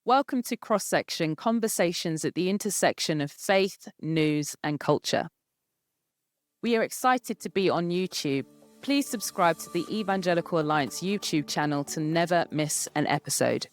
Welcome to Cross Section, conversations at the intersection of faith, news, and culture. We are excited to be on YouTube. Please subscribe to the Evangelical Alliance YouTube channel to never miss an episode.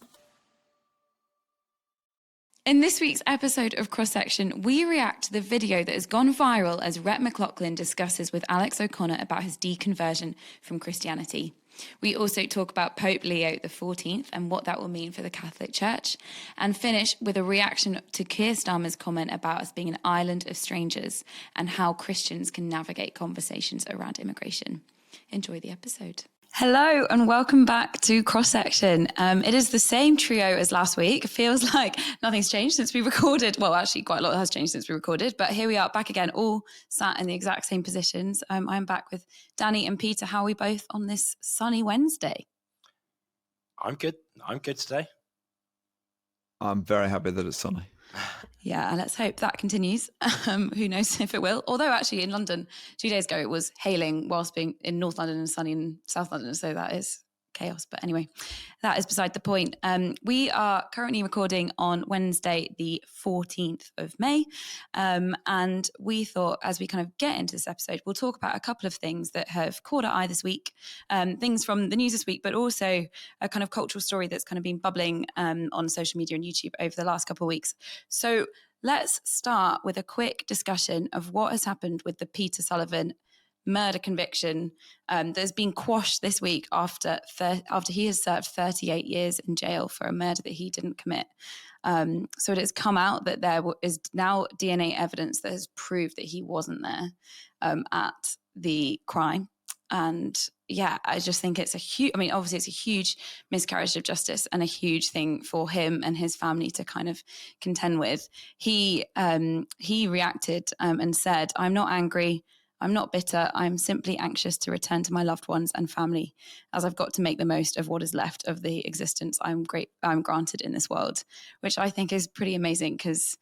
In this week's episode of Cross Section, we react to the video that has gone viral as Rhett Mclaughlin discusses with Alex O'Connor about his deconversion from Christianity. We also talk about Pope Leo XIV and what that will mean for the Catholic Church, and finish with a reaction to Keir Starmer's comment about us being an island of strangers and how Christians can navigate conversations around immigration. Enjoy the episode. Hello and welcome back to Cross Section. It is the same trio as last week. It feels like nothing's changed since we recorded. Well, actually, quite a lot has changed since we recorded, but here we are back again, all sat in the exact same positions. I'm back with Danny and Peter. How are we both on this sunny Wednesday? I'm good. I'm good today. I'm very happy that it's sunny. Yeah, let's hope that continues. Who knows if it will? Although actually in London 2 days ago, it was hailing whilst being in North London and sunny in South London. So that is chaos. But anyway, that is beside the point. We are currently recording on Wednesday, the 14th of May. And we thought as we kind of get into this episode, we'll talk about a couple of things that have caught our eye this week, things from the news this week, but also a kind of cultural story that's kind of been bubbling on social media and YouTube over the last couple of weeks. So let's start with a quick discussion of what has happened with the Peter Sullivan murder conviction that has been quashed this week after he has served 38 years in jail for a murder that he didn't commit. So it has come out that there is now DNA evidence that has proved that he wasn't there at the crime. And yeah, I just think it's obviously it's a huge miscarriage of justice and a huge thing for him and his family to kind of contend with. He reacted and said, "I'm not angry. I'm not bitter. I'm simply anxious to return to my loved ones and family, as I've got to make the most of what is left of the existence I'm granted in this world," which I think is pretty amazing because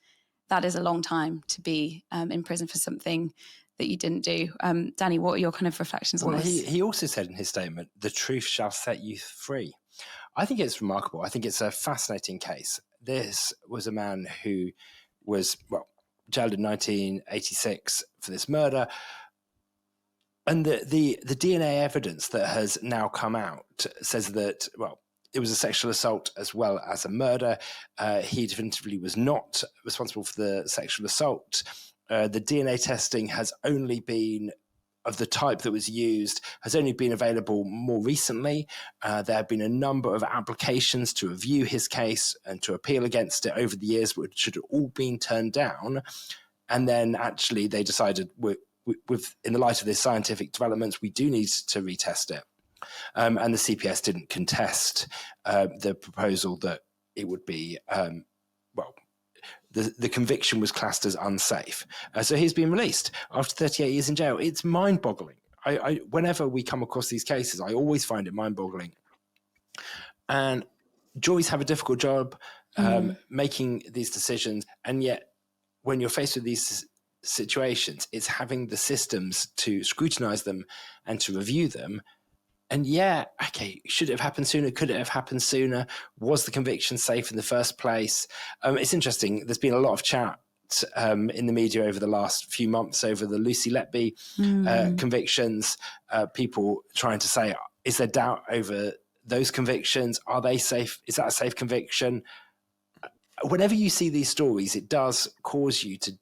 that is a long time to be in prison for something that you didn't do. Danny, what are your kind of reflections on this? He also said in his statement, "The truth shall set you free." I think it's remarkable. I think it's a fascinating case. This was a man who was, jailed in 1986 for this murder. And the DNA evidence that has now come out says that, it was a sexual assault as well as a murder. He definitively was not responsible for the sexual assault. The DNA testing has only been of the type that was used, has only been available more recently. There have been a number of applications to review his case and to appeal against it over the years, which had all been turned down. And then actually they decided, in the light of this scientific developments, we do need to retest it. And the CPS didn't contest the proposal that it would be, the conviction was classed as unsafe. So he's been released after 38 years in jail. It's mind-boggling. Whenever we come across these cases, I always find it mind-boggling. And juries have a difficult job making these decisions. And yet, when you're faced with these situations, it's having the systems to scrutinize them and to review them. And should it have happened sooner? Could it have happened sooner? Was the conviction safe in the first place? It's interesting. There's been a lot of chat in the media over the last few months over the Lucy Letby convictions. People trying to say, is there doubt over those convictions? Are they safe? Is that a safe conviction? Whenever you see these stories, it does cause you to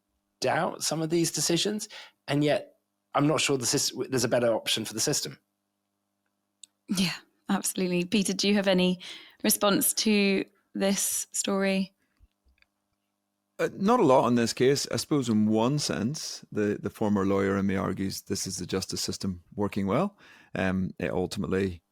doubt some of these decisions, and yet I'm not sure there's a better option for the system. Yeah, absolutely. Peter, do you have any response to this story? Not a lot on this case. I suppose in one sense, the former lawyer in me argues this is the justice system working well. It ultimately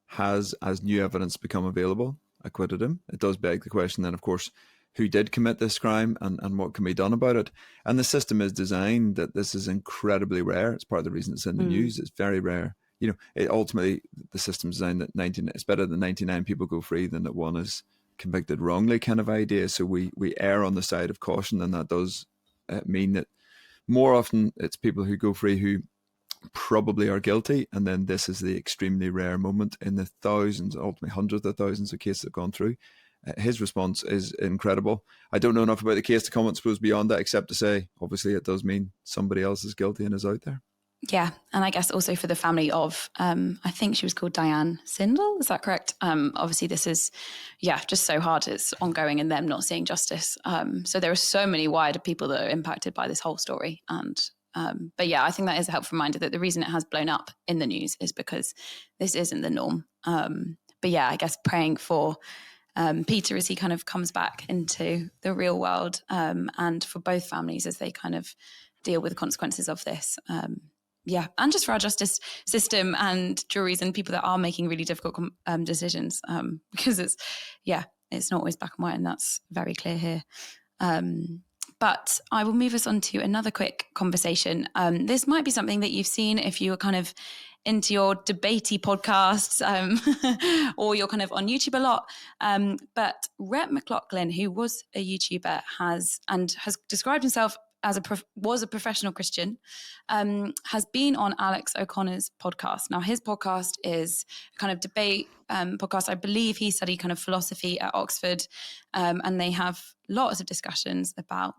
has, as new evidence become available, acquitted him. It does beg the question then, of course, who did commit this crime and what can be done about it. And the system is designed that this is incredibly rare. It's part of the reason it's in the news. It's very rare. Ultimately, the system's designed that it's better that 99 people go free than that one is convicted wrongly kind of idea. So we err on the side of caution, and that does mean that more often it's people who go free who probably are guilty. And then this is the extremely rare moment in the thousands, ultimately hundreds of thousands of cases that have gone through. his response is incredible. I don't know enough about the case to comment, I suppose, beyond that, except to say, obviously, it does mean somebody else is guilty and is out there. Yeah, and I guess also for the family of, I think she was called Diane Sindel, is that correct? Obviously this is, just so hard. It's ongoing and them not seeing justice. So there are so many wider people that are impacted by this whole story. And but I think that is a helpful reminder that the reason it has blown up in the news is because this isn't the norm. But I guess praying for Peter as he kind of comes back into the real world, and for both families as they kind of deal with the consequences of this. And just for our justice system and juries and people that are making really difficult decisions, because it's not always black and white, and that's very clear here. But I will move us on to another quick conversation. This might be something that you've seen if you were kind of into your debatey podcasts, or you're kind of on YouTube a lot. But Rhett Mclaughlin, who was a YouTuber, has described himself as was a professional Christian, has been on Alex O'Connor's podcast. Now, his podcast is a kind of debate podcast. I believe he studied kind of philosophy at Oxford, and they have lots of discussions about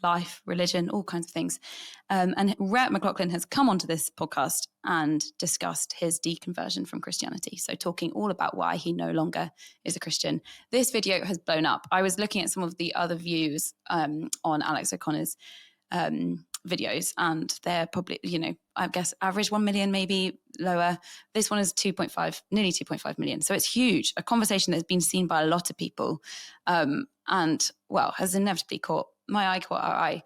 life, religion, all kinds of things. And Rhett Mclaughlin has come onto this podcast and discussed his deconversion from Christianity. So talking all about why he no longer is a Christian. This video has blown up. I was looking at some of the other views on Alex O'Connor's videos, and they're probably, I guess average 1 million, maybe lower. This one is nearly 2.5 million. So it's huge. A conversation that's been seen by a lot of people, and has inevitably caught my eye, caught our eye.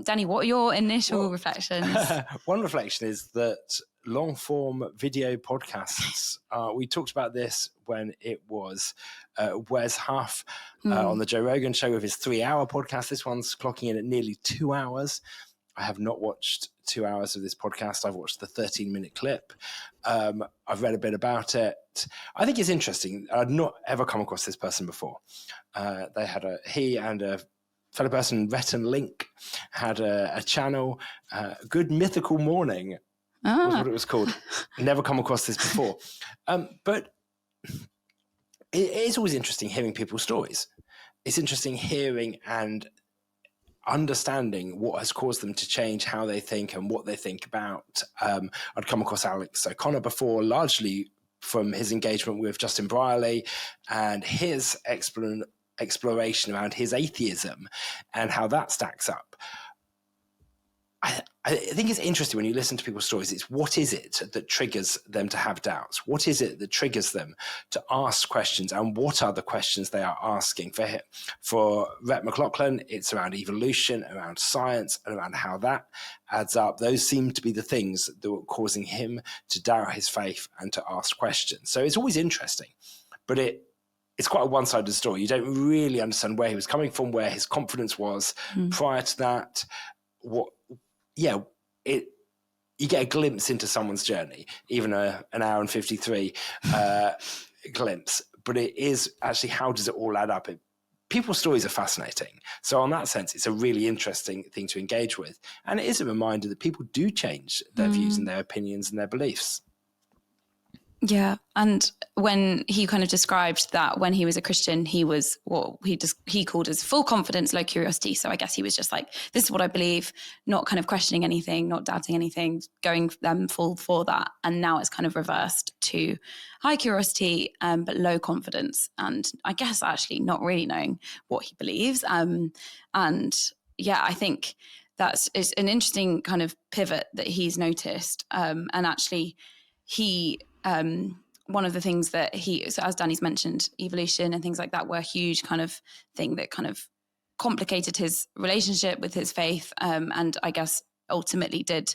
Danny, what are your initial reflections? One reflection is that long form video podcasts, we talked about this when it was Wes Huff on the Joe Rogan show with his 3-hour podcast. This one's clocking in at nearly 2 hours. I have not watched 2 hours of this podcast. I've watched the 13-minute clip. I've read a bit about it. I think it's interesting. I'd not ever come across this person before. They had he and a fellow person, Rhett and Link, had a channel, Good Mythical Morning was what it was called. Never come across this before. But it is always interesting hearing people's stories. It's interesting hearing and understanding what has caused them to change how they think and what they think about. I'd come across Alex O'Connor before, largely from his engagement with Justin Brierley and his exploration around his atheism and how that stacks up. I think it's interesting when you listen to people's stories. It's what is it that triggers them to have doubts? What is it that triggers them to ask questions? And what are the questions they are asking? For Rhett Mclaughlin, it's around evolution, around science, and around how that adds up. Those seem to be the things that were causing him to doubt his faith and to ask questions. So it's always interesting, but it's quite a one-sided story. You don't really understand where he was coming from, where his confidence was prior to that. You get a glimpse into someone's journey, even an hour and 53 glimpse. But it is actually, how does it all add up? People's stories are fascinating. So on that sense, it's a really interesting thing to engage with. And it is a reminder that people do change their views and their opinions and their beliefs. Yeah. And when he kind of described that when he was a Christian, he was what he called as full confidence, low curiosity. So I guess he was just like, this is what I believe, not kind of questioning anything, not doubting anything, going full for that. And now it's kind of reversed to high curiosity, but low confidence. And I guess actually not really knowing what he believes. I think it's an interesting kind of pivot that he's noticed. And actually one of the things that so as Danny's mentioned, evolution and things like that were a huge kind of thing that kind of complicated his relationship with his faith, and I guess ultimately did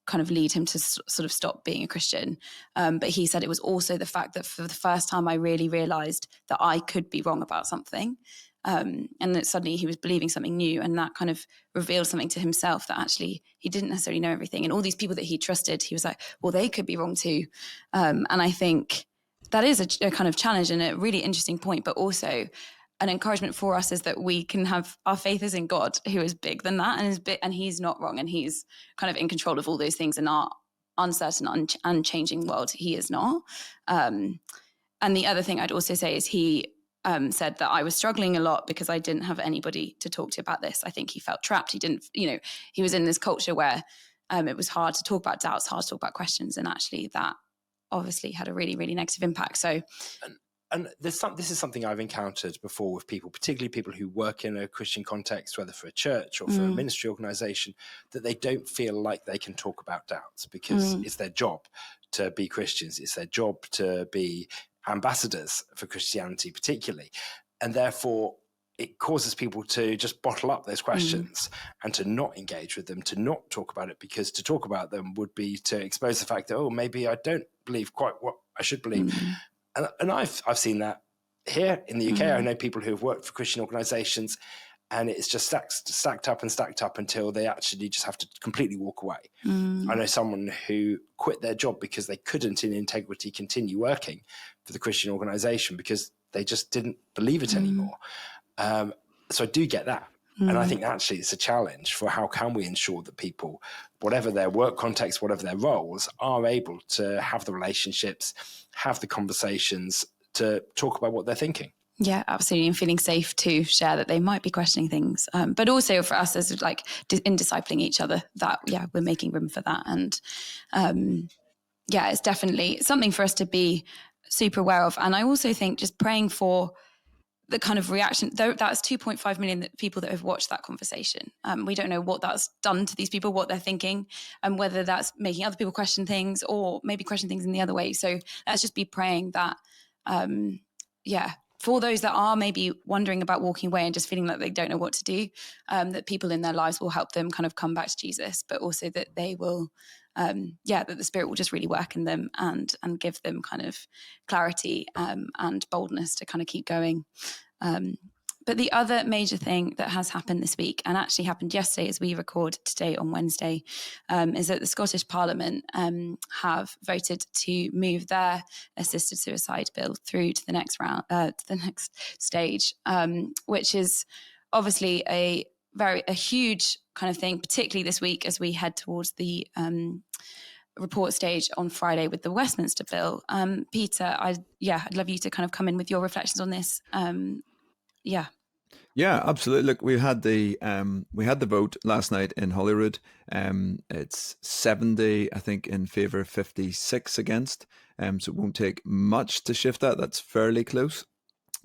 kind of lead him to sort of stop being a Christian. But he said it was also the fact that for the first time I really realized that I could be wrong about something. And that suddenly he was believing something new, and that kind of revealed something to himself that actually he didn't necessarily know everything. And all these people that he trusted, he was like, well, they could be wrong too. And I think that is a kind of challenge and a really interesting point, but also an encouragement for us is that we can have our faith is in God, who is big than that and is big, and he's not wrong, and he's kind of in control of all those things in our uncertain, unchanging world. He is not. And the other thing I'd also say is he said that I was struggling a lot because I didn't have anybody to talk to about this. I think he felt trapped. He didn't, he was in this culture where it was hard to talk about doubts, hard to talk about questions. And actually that obviously had a really, really negative impact. So, and this is something I've encountered before with people, particularly people who work in a Christian context, whether for a church or for a ministry organization, that they don't feel like they can talk about doubts because it's their job to be Christians. It's their job to be ambassadors for Christianity, particularly. And therefore, it causes people to just bottle up those questions and to not engage with them, to not talk about it, because to talk about them would be to expose the fact that, oh, maybe I don't believe quite what I should believe. And I've seen that here in the UK. I know people who have worked for Christian organizations, and it's just stacked up until they actually just have to completely walk away. I know someone who quit their job because they couldn't in integrity continue working for the Christian organization because they just didn't believe it anymore. So I do get that. And I think actually it's a challenge for how can we ensure that people, whatever their work context, whatever their roles, are able to have the relationships, have the conversations to talk about what they're thinking. Yeah, absolutely. And feeling safe to share that they might be questioning things. But also for us as like in discipling each other, that, we're making room for that. And it's definitely something for us to be super aware of. And I also think just praying for the kind of reaction, though that's 2.5 million people that have watched that conversation. We don't know what that's done to these people, what they're thinking, and whether that's making other people question things or maybe question things in the other way. So let's just be praying that, for those that are maybe wondering about walking away and just feeling like they don't know what to do, that people in their lives will help them kind of come back to Jesus, but also that they will, that the Spirit will just really work in them and give them kind of clarity and boldness to kind of keep going. But the other major thing that has happened this week, and actually happened yesterday as we record today on Wednesday, is that the Scottish Parliament have voted to move their assisted suicide bill through to the next round, to the next stage, which is obviously a huge kind of thing, particularly this week as we head towards the report stage on Friday with the Westminster bill. Peter, I'd love you to kind of come in with your reflections on this. Yeah, absolutely. Look, we had the vote last night in Holyrood. It's 70, I think, in favour, 56 against. So it won't take much to shift that. That's fairly close.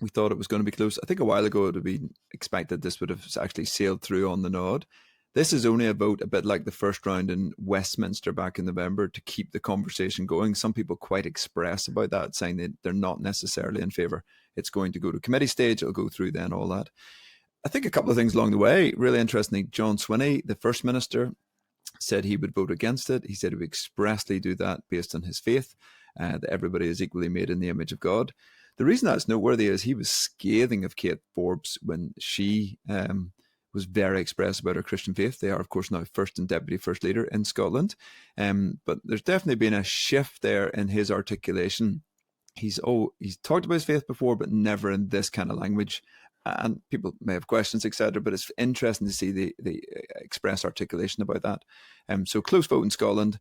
We thought it was going to be close. I think a while ago it would be expected this would have actually sailed through on the nod. This is only a vote a bit like the first round in Westminster back in November to keep the conversation going. Some people quite express about that, saying that they're not necessarily in favour. It's going to go to committee stage. It'll go through then, all that. I think a couple of things along the way. Really interestingly, John Swinney, the First Minister, said he would vote against it. He said he would expressly do that based on his faith, that everybody is equally made in the image of God. The reason that's noteworthy is he was scathing of Kate Forbes when she was very expressive about her Christian faith. They are, of course, now First and Deputy First Leader in Scotland. But there's definitely been a shift there in his articulation. He's talked about his faith before, but never in this kind of language. And people may have questions, etc. But it's interesting to see the express articulation about that. So close vote in Scotland.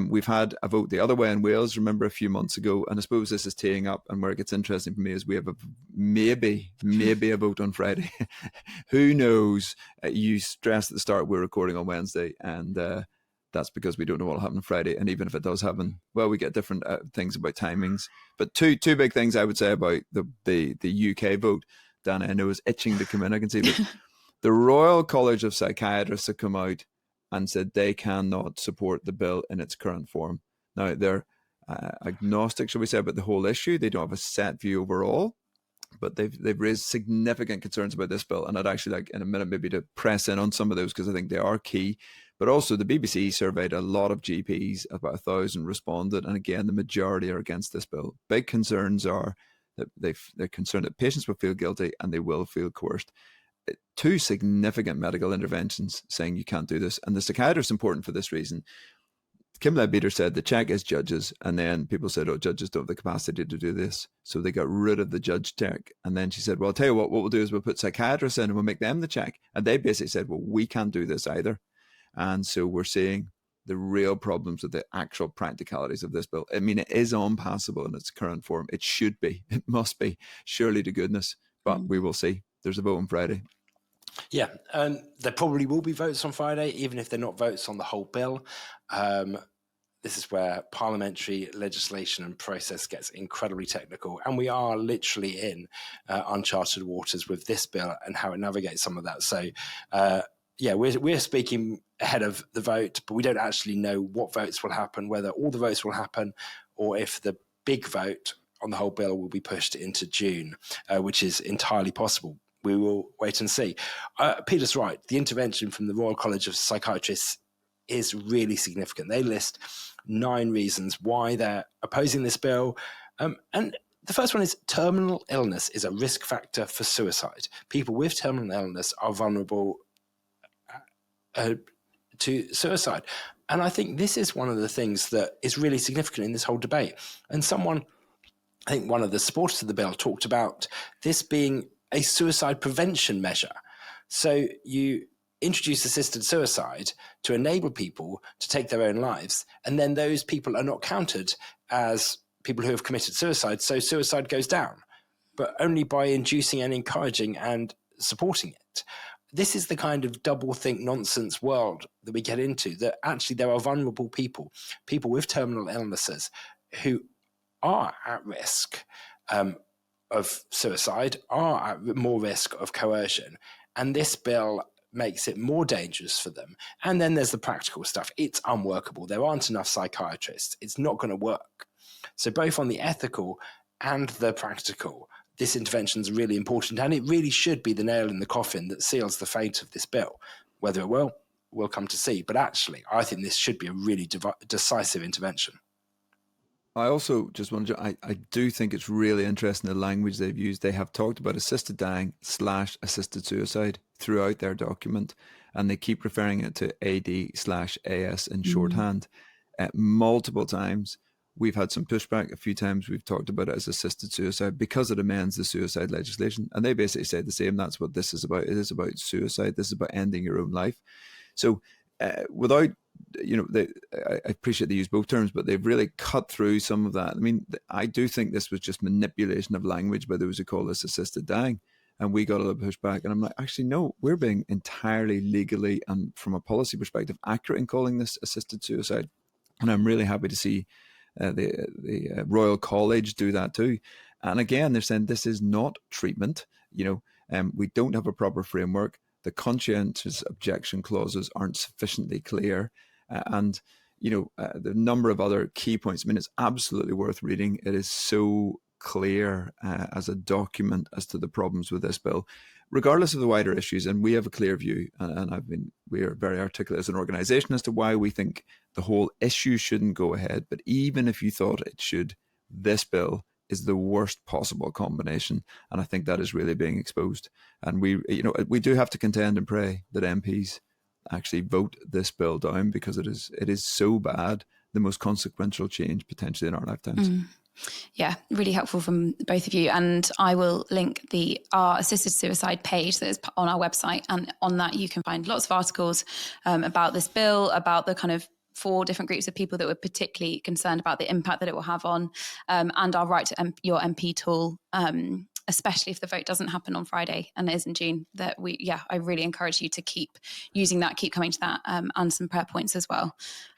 We've had a vote the other way in Wales, remember, a few months ago. And I suppose this is teeing up, and where it gets interesting for me is we have maybe a vote on Friday. Who knows? You stressed at the start we're recording on Wednesday, and that's because we don't know what will happen on Friday. And even if it does happen, well, we get different things about timings. But two big things I would say about the UK vote. Dana, I know, is itching to come in. I can see that the Royal College of Psychiatrists have come out and said they cannot support the bill in its current form. Now, they're agnostic, shall we say, about the whole issue. They don't have a set view overall, but they've raised significant concerns about this bill. And I'd actually like in a minute maybe to press in on some of those because I think they are key. But also the BBC surveyed a lot of GPs, about 1,000 responded. And again, the majority are against this bill. Big concerns are that they're concerned that patients will feel guilty and they will feel coerced. Two significant medical interventions saying you can't do this. And the psychiatrist is important for this reason. Kim Leadbeater said the check is judges. And then people said, oh, judges don't have the capacity to do this. So they got rid of the judge check. And then she said, well, I'll tell you what we'll do is we'll put psychiatrists in and we'll make them the check. And they basically said, well, we can't do this either. And so we're seeing the real problems with the actual practicalities of this bill. I mean, it is unpassable in its current form. It should be. It must be, surely to goodness. But we will see. There's a vote on Friday. Yeah, there probably will be votes on Friday, even if they're not votes on the whole bill. This is where parliamentary legislation and process gets incredibly technical, and we are literally in uncharted waters with this bill and how it navigates some of that. So, we're speaking ahead of the vote, but we don't actually know what votes will happen, whether all the votes will happen, or if the big vote on the whole bill will be pushed into June, which is entirely possible. We will wait and see. Peter's right. The intervention from the Royal College of Psychiatrists is really significant. They list 9 reasons why they're opposing this bill. And the first one is terminal illness is a risk factor for suicide. People with terminal illness are vulnerable to suicide. And I think this is one of the things that is really significant in this whole debate. And I think one of the supporters of the bill talked about this being a suicide prevention measure. So you introduce assisted suicide to enable people to take their own lives, and then those people are not counted as people who have committed suicide, so suicide goes down, but only by inducing and encouraging and supporting it. This is the kind of double-think nonsense world that we get into, that actually there are vulnerable people with terminal illnesses who are at risk of suicide, are at more risk of coercion, and this bill makes it more dangerous for them. And then there's the practical stuff. It's unworkable. There aren't enough psychiatrists. It's not going to work. So both on the ethical and the practical, this intervention is really important, and it really should be the nail in the coffin that seals the fate of this bill. Whether it will, we'll come to see. But actually, I think this should be a really decisive intervention. I also just wonder, I do think it's really interesting the language they've used. They have talked about assisted dying / assisted suicide throughout their document, and they keep referring it to AD/AS in shorthand multiple times. We've had some pushback a few times. We've talked about it as assisted suicide because it amends the suicide legislation. And they basically say the same. That's what this is about. It is about suicide. This is about ending your own life. So without, I appreciate they use both terms, but they've really cut through some of that. I mean, I do think this was just manipulation of language by those who call this assisted dying. And we got a little pushback. And I'm like, actually, no, we're being entirely legally and from a policy perspective accurate in calling this assisted suicide. And I'm really happy to see the Royal College do that too. And again, they're saying this is not treatment. We don't have a proper framework. The conscientious objection clauses aren't sufficiently clear. The number of other key points, I mean, it's absolutely worth reading. It is so clear as a document as to the problems with this bill, regardless of the wider issues. And we have a clear view, and we are very articulate as an organisation as to why we think the whole issue shouldn't go ahead. But even if you thought it should, this bill is the worst possible combination, and I think that is really being exposed. And we do have to contend and pray that MPs actually vote this bill down, because it is so bad, the most consequential change potentially in our lifetimes. Yeah, really helpful from both of you. And I will link our assisted suicide page that is on our website. And on that, you can find lots of articles about this bill, about the kind of 4 different groups of people that were particularly concerned about the impact that it will have on, and our Right to Your MP tool, especially if the vote doesn't happen on Friday and it is in June. I really encourage you to keep using that, keep coming to that, and some prayer points as well.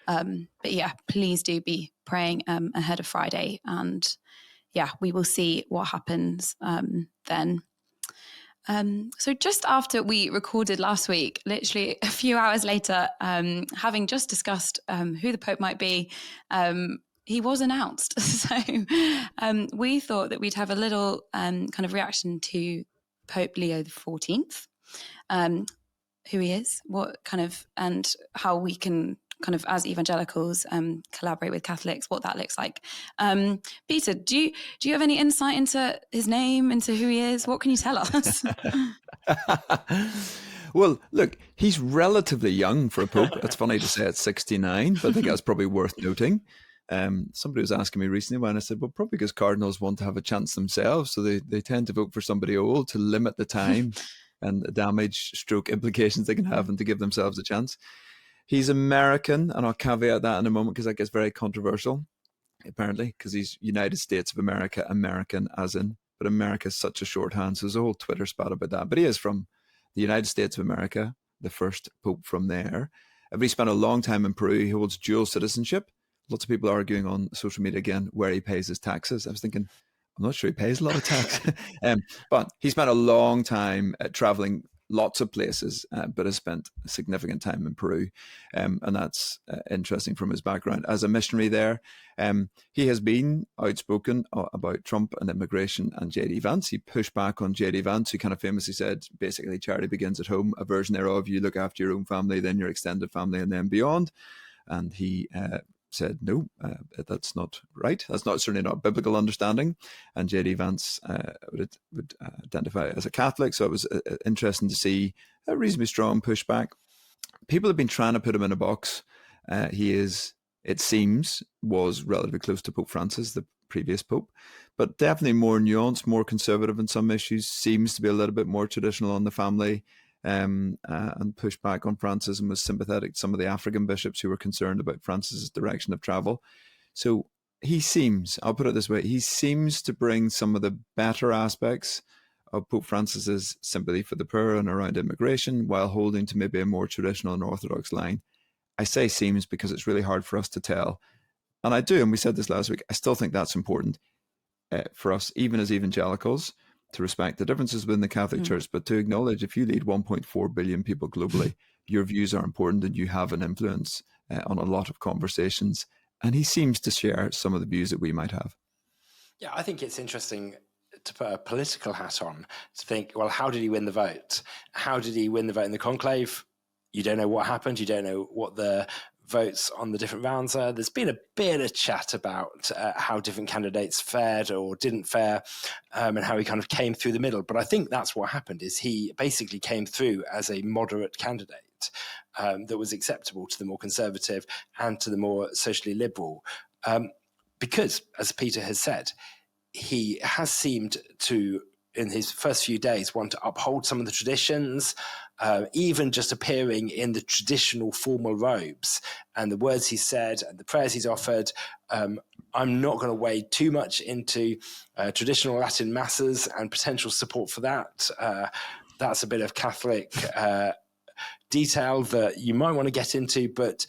But yeah, please do be praying ahead of Friday, and we will see what happens then. So just after we recorded last week, literally a few hours later, having just discussed who the Pope might be, he was announced. So we thought that we'd have a little kind of reaction to Pope Leo XIV, who he is, what kind of, and how we can kind of, as evangelicals, collaborate with Catholics, what that looks like. Peter, do you have any insight into his name, into who he is? What can you tell us? Well, look, he's relatively young for a pope. It's funny to say at 69, but I think that's probably worth noting. Somebody was asking me recently when I said, well, probably because cardinals want to have a chance themselves, so they tend to vote for somebody old to limit the time and the damage stroke implications they can have and to give themselves a chance. He's American, and I'll caveat that in a moment because that gets very controversial, apparently, because he's United States of America, American as in, but America is such a shorthand, so there's a whole Twitter spat about that. But he is from the United States of America, the first pope from there. But he spent a long time in Peru. He holds dual citizenship. Lots of people arguing on social media again where he pays his taxes. I was thinking, I'm not sure he pays a lot of tax, but he spent a long time traveling lots of places, but has spent a significant time in Peru. And that's interesting from his background as a missionary there. He has been outspoken about Trump and immigration and J.D. Vance. He pushed back on J.D. Vance, who kind of famously said, basically, charity begins at home, a version thereof, you look after your own family, then your extended family, and then beyond. And he said, no, that's not right. That's certainly not biblical understanding. And J.D. Vance would identify as a Catholic. So it was interesting to see a reasonably strong pushback. People have been trying to put him in a box. He is, it seems, was relatively close to Pope Francis, the previous Pope, but definitely more nuanced, more conservative in some issues, seems to be a little bit more traditional on the family. And pushed back on Francis and was sympathetic to some of the African bishops who were concerned about Francis's direction of travel. So he seems, I'll put it this way, he seems to bring some of the better aspects of Pope Francis's sympathy for the poor and around immigration while holding to maybe a more traditional and orthodox line. I say seems because it's really hard for us to tell. And I do, and we said this last week, I still think that's important for us, even as evangelicals, to respect the differences within the Catholic Church, but to acknowledge if you lead 1.4 billion people globally, your views are important and you have an influence on a lot of conversations. And he seems to share some of the views that we might have. Yeah, I think it's interesting to put a political hat on, to think, well, how did he win the vote? How did he win the vote in the conclave? You don't know what happened. You don't know what the votes on the different rounds are. There's been a bit of chat about how different candidates fared or didn't fare, and how he kind of came through the middle. But I think that's what happened, is he basically came through as a moderate candidate that was acceptable to the more conservative and to the more socially liberal. Because, as Peter has said, he has seemed to, in his first few days, want to uphold some of the traditions, even just appearing in the traditional formal robes and the words he said and the prayers he's offered. I'm not going to wade too much into traditional Latin masses and potential support for that. That's a bit of Catholic detail that you might want to get into, but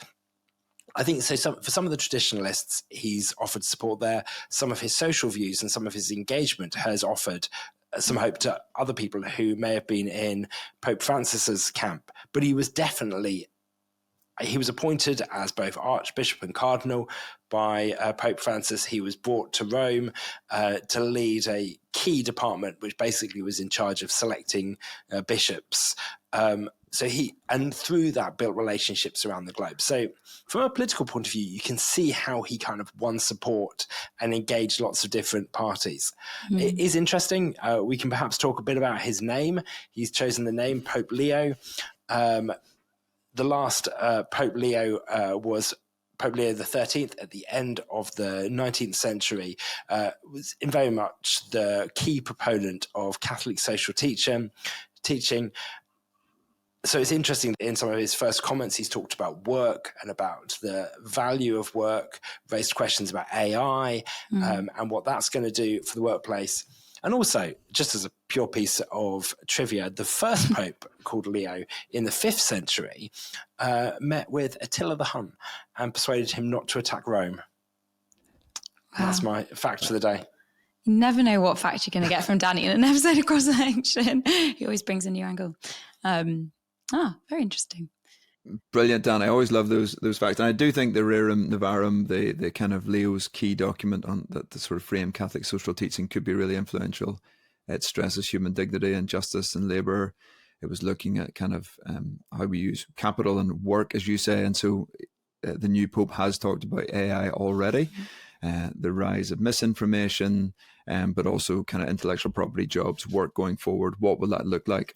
I think so. For some of the traditionalists, he's offered support there. Some of his social views and some of his engagement has offered some hope to other people who may have been in Pope Francis's camp. But he was appointed as both Archbishop and Cardinal by Pope Francis. He was brought to Rome to lead a key department, which basically was in charge of selecting bishops. And through that built relationships around the globe. So from a political point of view, you can see how he kind of won support and engaged lots of different parties. It is interesting. We can perhaps talk a bit about his name. He's chosen the name Pope Leo. The last Pope Leo was Pope Leo XIII at the end of the 19th century, was in very much the key proponent of Catholic social teaching. So it's interesting, in some of his first comments, he's talked about work and about the value of work, raised questions about AI and what that's going to do for the workplace. And also, just as a pure piece of trivia, the first pope, called Leo, in the 5th century, met with Attila the Hun and persuaded him not to attack Rome. Wow. That's my fact for the day. You never know what fact you're going to get from Danny in an episode of Cross Election. He always brings a new angle. Very interesting. Brilliant, Dan. I always love those facts. And I do think the Rerum Novarum, the kind of Leo's key document on that, the sort of frame Catholic social teaching, could be really influential. It stresses human dignity and justice and labour. It was looking at kind of how we use capital and work, as you say. And so the new Pope has talked about AI already, the rise of misinformation, but also kind of intellectual property jobs, work going forward. What will that look like?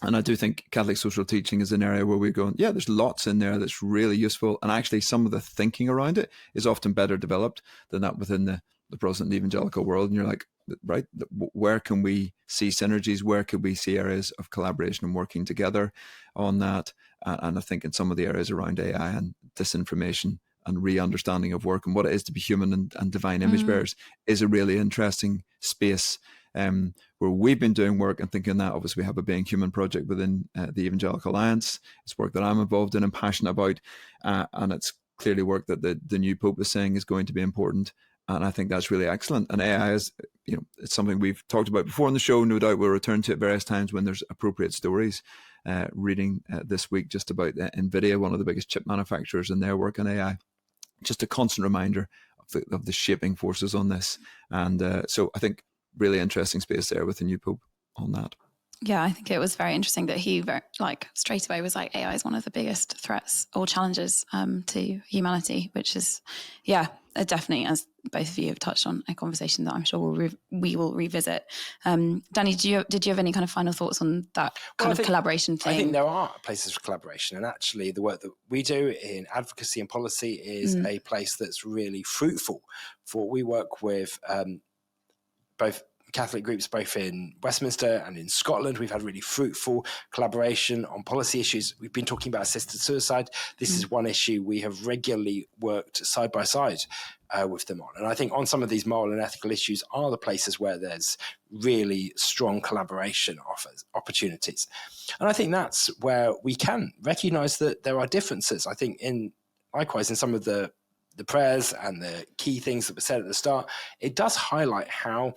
And I do think Catholic social teaching is an area where we're going, yeah, there's lots in there that's really useful. And actually some of the thinking around it is often better developed than that within the Protestant evangelical world, and you're like, right, where can we see synergies? Where could we see areas of collaboration and working together on that? And I think in some of the areas around AI and disinformation and re-understanding of work and what it is to be human and divine image bearers is a really interesting space where we've been doing work and thinking that obviously we have a Being Human project within the Evangelical Alliance. It's work that I'm involved in and passionate about, and it's clearly work that the new Pope is saying is going to be important. And I think that's really excellent. And AI is, it's something we've talked about before on the show. No doubt we'll return to it various times when there's appropriate stories. Reading this week just about NVIDIA, one of the biggest chip manufacturers, and their work on AI. Just a constant reminder of the shaping forces on this. And so I think really interesting space there with the new Pope on that. Yeah, I think it was very interesting that he straight away was like, AI is one of the biggest threats or challenges to humanity, which is, definitely, as both of you have touched on, a conversation that I'm sure we will revisit. Danny, did you have any kind of final thoughts on that collaboration thing? I think there are places for collaboration, and actually the work that we do in advocacy and policy is a place that's really fruitful. For we work with both Catholic groups, both in Westminster and in Scotland. We've had really fruitful collaboration on policy issues. We've been talking about assisted suicide. This is one issue we have regularly worked side by side with them on. And I think on some of these moral and ethical issues are the places where there's really strong collaboration offers opportunities. And I think that's where we can recognise that there are differences. I think likewise in some of the prayers and the key things that were said at the start, it does highlight how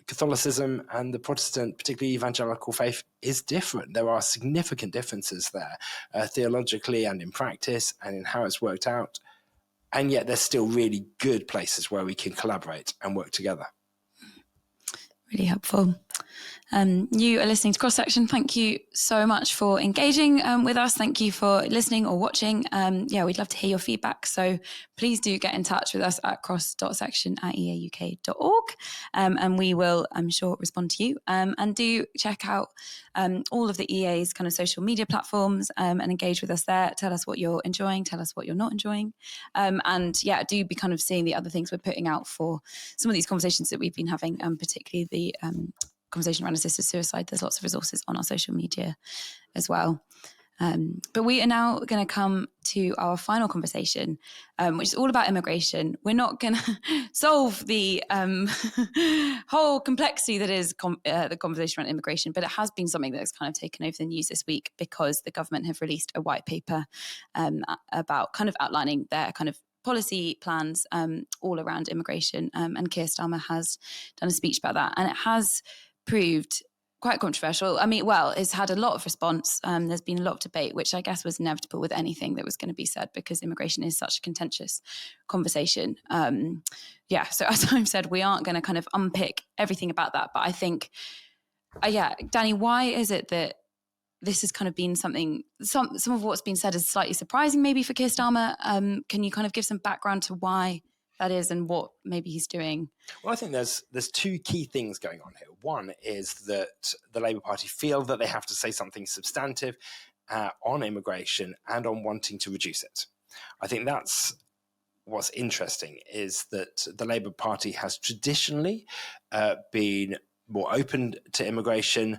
Catholicism and the Protestant, particularly evangelical faith, is different. There are significant differences there, theologically and in practice and in how it's worked out. And yet there's still really good places where we can collaborate and work together. Really helpful. You are listening to Cross Section. Thank you so much for engaging with us. Thank you for listening or watching. We'd love to hear your feedback. So please do get in touch with us at cross.section@eauk.org. And we will, I'm sure, respond to you. And do check out all of the EA's kind of social media platforms and engage with us there. Tell us what you're enjoying. Tell us what you're not enjoying. Do be kind of seeing the other things we're putting out for some of these conversations that we've been having, particularly the conversation around assisted suicide. There's lots of resources on our social media as well. But we are now going to come to our final conversation, which is all about immigration. We're not going to solve the whole complexity that is the conversation around immigration, but it has been something that has kind of taken over the news this week because the government have released a white paper about kind of outlining their kind of policy plans all around immigration. And Keir Starmer has done a speech about that. And it has proved quite controversial. I mean, it's had a lot of response. There's been a lot of debate, which I guess was inevitable with anything that was going to be said because immigration is such a contentious conversation. So as I've said, we aren't going to kind of unpick everything about that. But I think, Danny, why is it that this has kind of been something, some of what's been said is slightly surprising maybe for Keir Starmer? Can you kind of give some background to why that is and what maybe he's doing? Well, I think there's two key things going on here. One is that the Labour Party feel that they have to say something substantive on immigration and on wanting to reduce it. I think that's what's interesting, is that the Labour Party has traditionally been more open to immigration,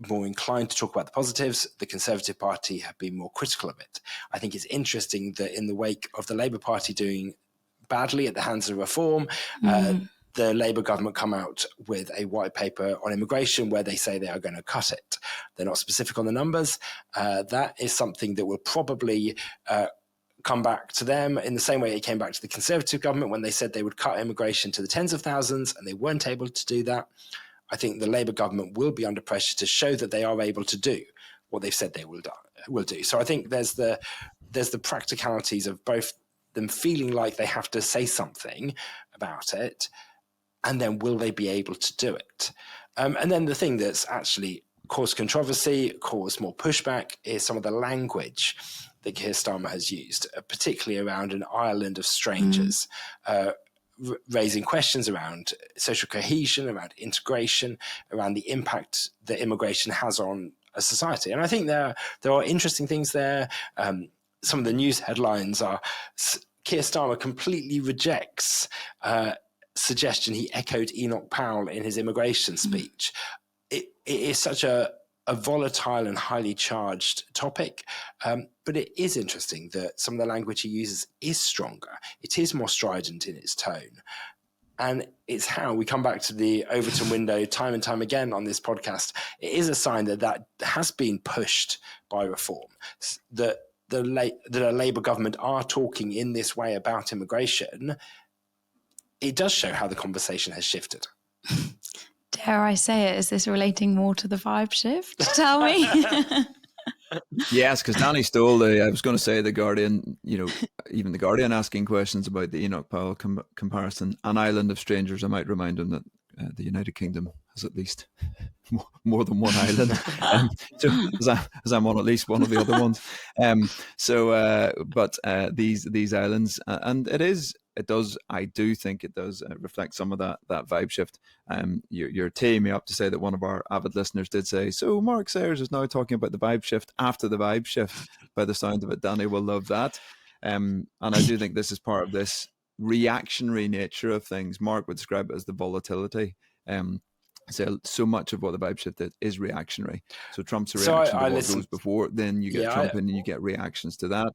more inclined to talk about the positives. The Conservative Party have been more critical of it. I think it's interesting that in the wake of the Labour Party doing badly at the hands of reform, the Labour government come out with a white paper on immigration where they say they are going to cut it. They're not specific on the numbers. That is something that will probably come back to them in the same way it came back to the Conservative government when they said they would cut immigration to the tens of thousands and they weren't able to do that. I think the Labour government will be under pressure to show that they are able to do what they've said they will do. So I think there's the practicalities of both them feeling like they have to say something about it, and then will they be able to do it? And then the thing that's actually caused controversy, caused more pushback, is some of the language that Keir Starmer has used, particularly around an island of strangers, raising questions around social cohesion, around integration, around the impact that immigration has on a society. And I think there are interesting things there. Some of the news headlines are Keir Starmer completely rejects suggestion he echoed Enoch Powell in his immigration speech. It is such a volatile and highly charged topic, but it is interesting that some of the language he uses is stronger. It is more strident in its tone. And it's how we come back to the Overton window time and time again on this podcast. It is a sign that has been pushed by reform, that a Labour government are talking in this way about immigration. It does show how the conversation has shifted. Dare I say it? Is this relating more to the vibe shift? Tell me. Yes, because Danny stole I was going to say The Guardian, even The Guardian asking questions about the Enoch Powell comparison. An island of strangers, I might remind him that the United Kingdom has at least more than one island. So as I'm on at least one of the other ones. But these islands, and I do think it does reflect some of that vibe shift. You're teeing me up to say that one of our avid listeners did say, so Mark Sayers is now talking about the vibe shift after the vibe shift. By the sound of it, Danny will love that. And I do think this is part of this reactionary nature of things. Mark would describe it as the volatility. So much of what the vibe shift is reactionary. So Trump's a reaction to what goes before, then you get Trump and you get reactions to that.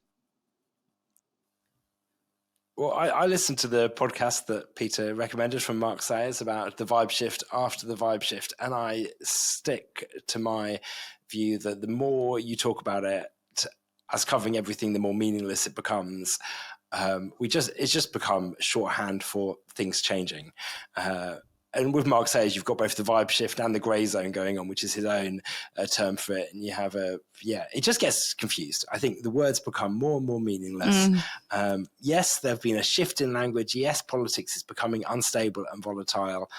Well, I listened to the podcast that Peter recommended from Mark Sayers about the vibe shift after the vibe shift, and I stick to my view that the more you talk about it as covering everything, the more meaningless it becomes. It's just become shorthand for things changing. And with Mark Sayers, you've got both the vibe shift and the grey zone going on, which is his own term for it. And you have it just gets confused. I think the words become more and more meaningless. Yes, there have been a shift in language. Yes, politics is becoming unstable and volatile.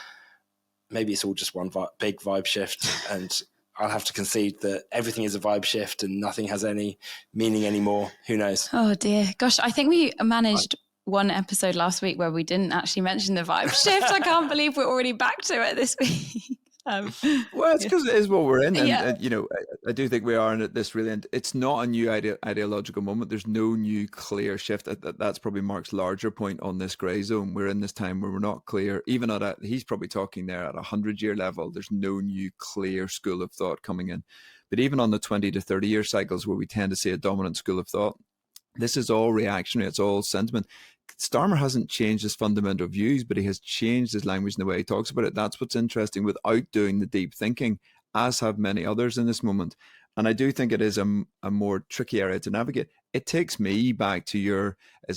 Maybe it's all just one big vibe shift. And I'll have to concede that everything is a vibe shift and nothing has any meaning anymore. Who knows? Oh dear. Gosh, I think we managed one episode last week where we didn't actually mention the vibe shift. I can't believe we're already back to it this week. Well, it's because it is what we're in. And, I do think we are in this really, it's not a new ideological moment. There's no new clear shift. That's probably Mark's larger point on this grey zone. We're in this time where we're not clear, even he's probably talking there at 100-year level. There's no new clear school of thought coming in. But even on the 20 to 30-year cycles where we tend to see a dominant school of thought, this is all reactionary. It's all sentiment. Starmer hasn't changed his fundamental views, but he has changed his language and the way he talks about it. That's what's interesting without doing the deep thinking, as have many others in this moment. And I do think it is a more tricky area to navigate. It takes me back to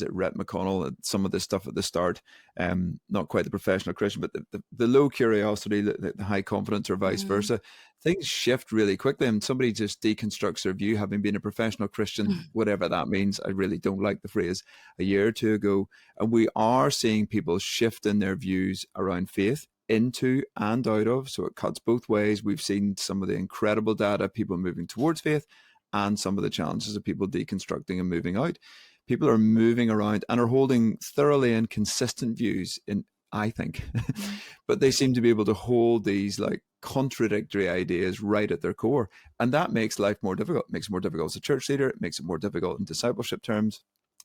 Rhett Mclaughlin, some of this stuff at the start, not quite the professional Christian, but the low curiosity, the high confidence or vice versa. Things shift really quickly and somebody just deconstructs their view, having been a professional Christian, whatever that means. I really don't like the phrase a year or two ago. And we are seeing people shift in their views around faith into and out of. So it cuts both ways. We've seen some of the incredible data, people moving towards faith, and some of the challenges of people deconstructing and moving out. People are moving around and are holding thoroughly and consistent views I think, but they seem to be able to hold these like contradictory ideas right at their core. And that makes life more difficult. It makes it more difficult as a church leader. It makes it more difficult in discipleship terms.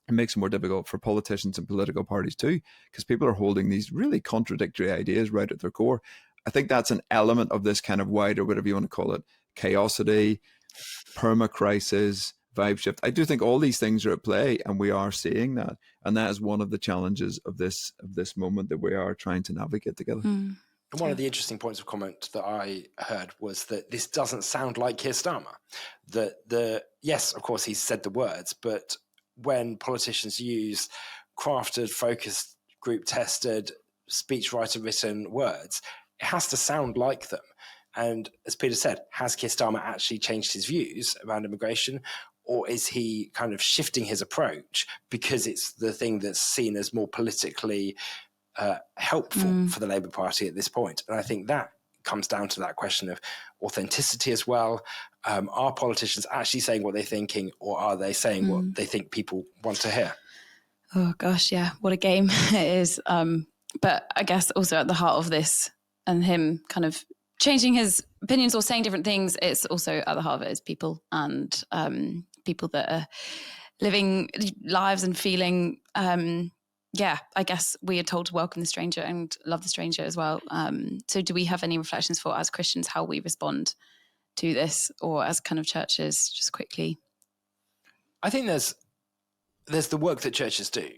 It makes it more difficult for politicians and political parties too, because people are holding these really contradictory ideas right at their core. I think that's an element of this kind of wider, whatever you want to call it, chaosity, perma-crisis, vibe shift. I do think all these things are at play, and we are seeing that. And that is one of the challenges of this moment that we are trying to navigate together. And one of the interesting points of comment that I heard was that this doesn't sound like Keir Starmer. Yes, of course, he's said the words, but when politicians use crafted, focused, group-tested, speechwriter-written words, it has to sound like them. And as Peter said, has Keir Starmer actually changed his views around immigration? Or is he kind of shifting his approach because it's the thing that's seen as more politically helpful for the Labour Party at this point? And I think that comes down to that question of authenticity as well. Are politicians actually saying what they're thinking, or are they saying what they think people want to hear? Oh gosh, yeah, what a game it is. But I guess also at the heart of this and him kind of changing his opinions or saying different things, it's also at the heart of it is people and people that are living lives and feeling I guess we are told to welcome the stranger and love the stranger as well. So do we have any reflections for, as Christians, how we respond to this, or as kind of churches, just quickly? I think there's the work that churches do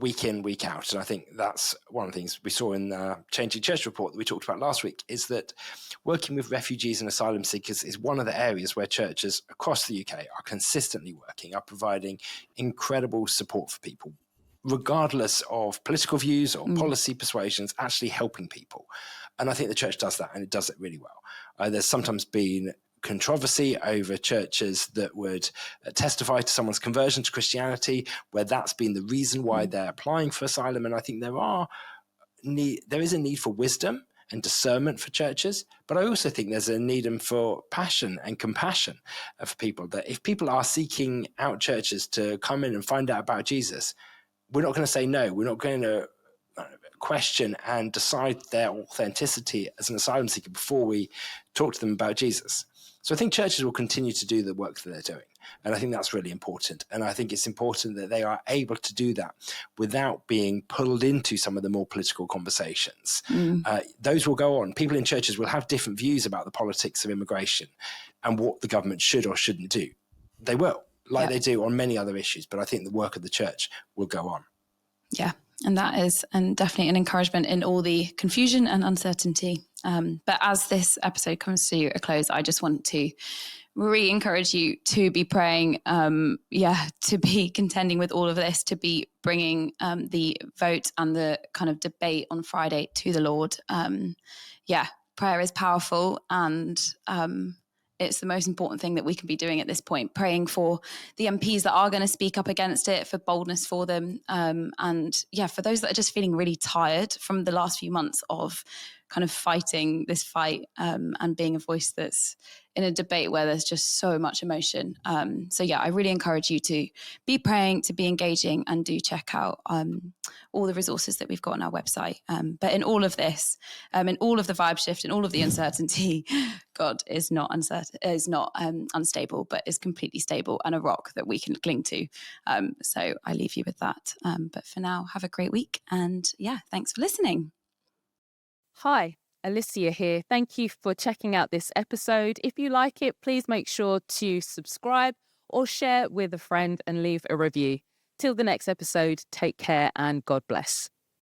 week in, week out. And I think that's one of the things we saw in the Changing Church report that we talked about last week, is that working with refugees and asylum seekers is one of the areas where churches across the UK are consistently working, are providing incredible support for people, regardless of political views or policy persuasions, actually helping people. And I think the church does that, and it does it really well. There's sometimes been controversy over churches that would testify to someone's conversion to Christianity, where that's been the reason why they're applying for asylum. And I think there is a need for wisdom and discernment for churches, but I also think there's a need for passion and compassion for people, that if people are seeking out churches to come in and find out about Jesus, we're not going to say no. We're not going to question and decide their authenticity as an asylum seeker before we talk to them about Jesus. So I think churches will continue to do the work that they're doing. And I think that's really important. And I think it's important that they are able to do that without being pulled into some of the more political conversations. Those will go on. People in churches will have different views about the politics of immigration and what the government should or shouldn't do. They will, like they do on many other issues. But I think the work of the church will go on. Yeah. And that is definitely an encouragement in all the confusion and uncertainty. But as this episode comes to a close, I just want to re-encourage you to be praying, to be contending with all of this, to be bringing the vote and the kind of debate on Friday to the Lord. Prayer is powerful, and it's the most important thing that we can be doing at this point, praying for the MPs that are going to speak up against it, for boldness for them. For those that are just feeling really tired from the last few months of kind of fighting this fight and being a voice that's in a debate where there's just so much emotion. I really encourage you to be praying, to be engaging, and do check out all the resources that we've got on our website. But in all of this, in all of the vibe shift, in all of the uncertainty, God is not unstable, but is completely stable and a rock that we can cling to. So I leave you with that. But for now, have a great week. And thanks for listening. Hi, Alicia here. Thank you for checking out this episode. If you like it, please make sure to subscribe or share with a friend and leave a review. Till the next episode, take care and God bless.